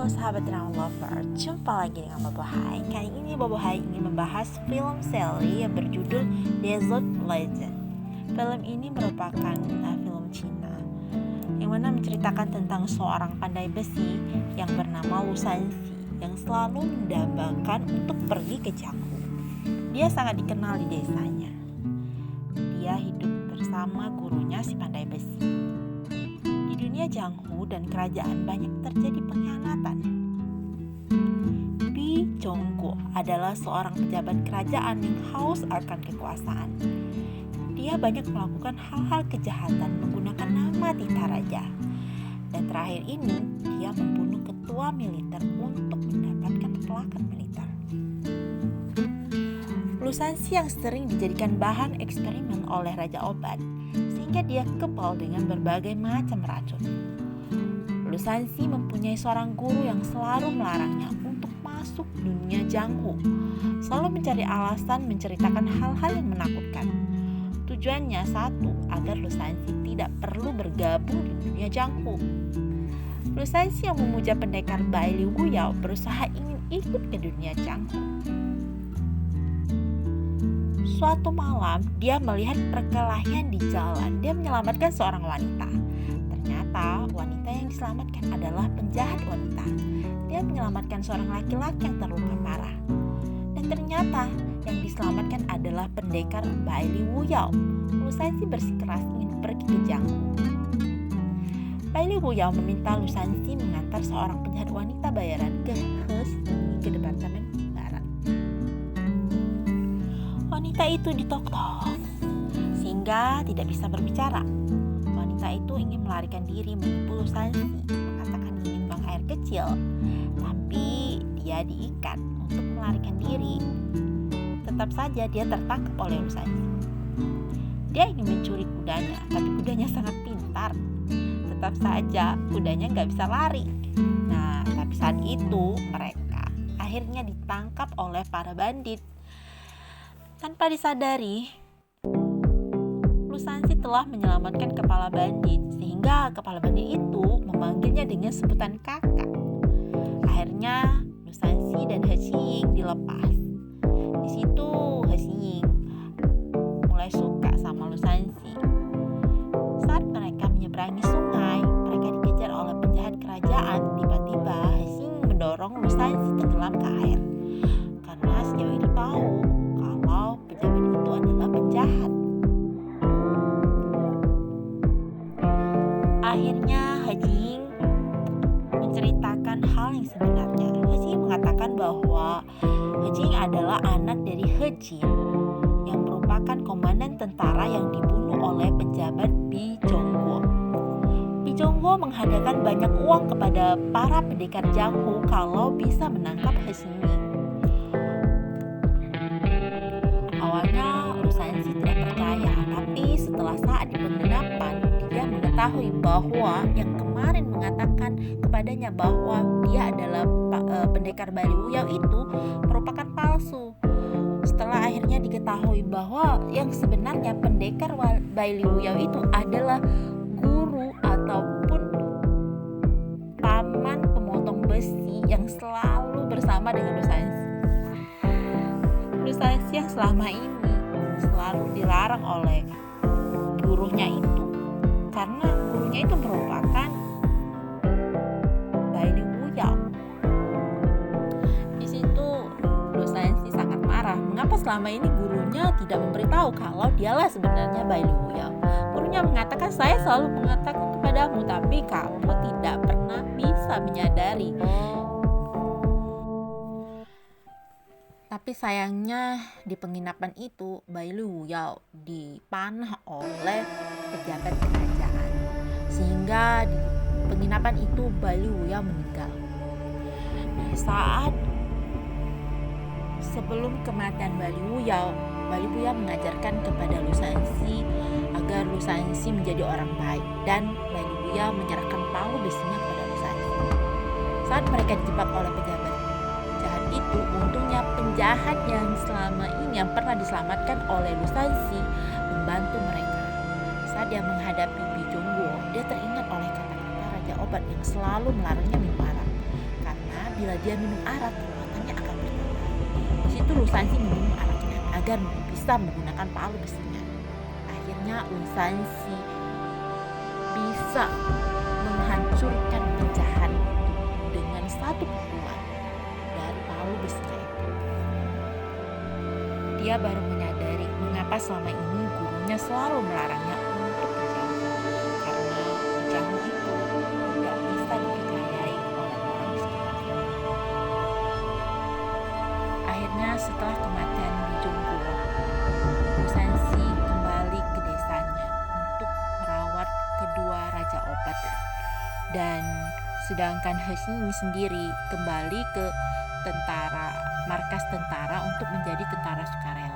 Halo sahabat drama lover, jumpa lagi dengan Bobo Hai. Kali ini Bobo Hai ingin membahas film seri yang berjudul Desert Legend. Film ini merupakan film Cina yang mana menceritakan tentang seorang pandai besi yang bernama Lu Sanxi yang selalu mendambakan untuk pergi ke Jianghu. Dia sangat dikenal di desanya. Dia hidup bersama gurunya si pandai besi. Di dunia Jianghu dan kerajaan banyak terjadi pengkhianatan. Bi Zhongguo adalah seorang pejabat kerajaan yang haus akan kekuasaan. Dia banyak melakukan hal-hal kejahatan menggunakan nama titah raja. Dan terakhir ini, dia membunuh ketua militer untuk mendapatkan pelakan militer. Lu Sanxi yang sering dijadikan bahan eksperimen oleh Raja Obat, sehingga dia kebal dengan berbagai macam racun. Lu Sanxi mempunyai seorang guru yang selalu melarangnya untuk masuk dunia Jianghu, selalu mencari alasan menceritakan hal-hal yang menakutkan. Tujuannya satu, agar Lu Sanxi tidak perlu bergabung di dunia Jianghu. Lu Sanxi yang memuja pendekar Bai Liu Guyao berusaha ingin ikut ke dunia Jianghu. Suatu malam, dia melihat perkelahian di jalan. Dia menyelamatkan seorang wanita. Ternyata wanita yang diselamatkan adalah penjahat wanita. Dia menyelamatkan seorang laki-laki yang terluka parah. Dan ternyata yang diselamatkan adalah pendekar Bai Liu Guyao. Lu Sanxi bersikeras ingin pergi ke Jianghu. Bai Liu Guyao meminta Lu Sanxi mengantar seorang penjahat wanita bayaran ke Hexing, ke departemen barat. Wanita itu ditoktok sehingga tidak bisa berbicara. Wanita itu ingin melarikan diri menipu Lu Sanxi, mengatakan ingin buang air kecil, tapi dia diikat untuk melarikan diri. Tetap saja dia tertangkap oleh Lu Sanxi. Dia ingin mencuri kudanya, tapi kudanya sangat pintar. Tetap saja kudanya nggak bisa lari. Nah, tapi saat itu mereka akhirnya ditangkap oleh para bandit. Tanpa disadari, Lu Sanxi telah menyelamatkan kepala bandit, sehingga kepala bandit itu memanggilnya dengan sebutan kakak. Akhirnya Lu Sanxi dan Hexing dilepas. Di situ Hexing mulai suka sama Lu Sanxi. Saat mereka menyeberangi sungai, mereka dikejar oleh penjahat kerajaan. Tiba-tiba Hexing mendorong Lu Sanxi tenggelam ke air, karena sejauh itu tahu kalau pejabat itu adalah penjahat. Akhirnya Hexing menceritakan hal yang sebenarnya. Hexing mengatakan bahwa Hexing adalah anak dari He Jin yang merupakan komandan tentara yang dibunuh oleh pejabat Bi Zhongguo. Bi Zhongguo menghadiahkan banyak uang kepada para pendekar Jianghu kalau bisa menangkap Hexing. Awalnya Lu Sanxi tidak percaya, tapi setelah saat di penginapan, dia mengetahui bahwa yang kemarin mengatakan kepadanya bahwa dia adalah pendekar Bai Liu Guyao itu merupakan palsu. Setelah akhirnya diketahui bahwa yang sebenarnya pendekar Bai Liu Guyao itu adalah guru ataupun paman pemotong besi yang selalu bersama dengan Lu Sanxi. Lu Sanxi yang selama ini selalu dilarang oleh gurunya itu, karena gurunya itu merupakan Bai Liu Guyao. Di situ Lu Sanxi sangat marah. Mengapa selama ini gurunya tidak memberitahu kalau dialah sebenarnya Bai Liu Guyao? Gurunya mengatakan, saya selalu mengatakan kepadamu, tapi kamu tidak pernah bisa menyadari. Tapi sayangnya di penginapan itu Bai Liu Guyao dipanah oleh pejabat kerajaan, sehingga di penginapan itu Bai Liu Guyao meninggal. Saat sebelum kematian Bai Liu Guyao mengajarkan kepada Lu Sanxi agar Lu Sanxi menjadi orang baik, dan Bai Liu Guyao menyerahkan palu besinya kepada Lu Sanxi. Saat mereka dijebak oleh pejabat jahat itu, untungnya penjahat yang selama ini yang pernah diselamatkan oleh Lu Sanxi membantu mereka. Saat dia menghadapi Bi Zhongguo, dia teringat oleh kata-kata Raja Obat yang selalu melarangnya minum arak. dia minum arak, kekuatannya akan bertambah. Di situ Lusansi minum araknya agar bisa menggunakan palu besinya. Akhirnya Lusansi bisa menghancurkan pecahan dengan satu pukulan dari palu besinya itu. Dia baru menyadari mengapa selama ini gurunya selalu melarangnya untuk berjamu, karena berjamu itu tidak bisa dipercayai oleh orang di sekitarnya. Akhirnya setelah kematian Bijonggo, Lusansi kembali ke desanya untuk merawat kedua raja obat, dan sedangkan He Xingyi sendiri kembali ke markas tentara untuk menjadi tentara sukarela.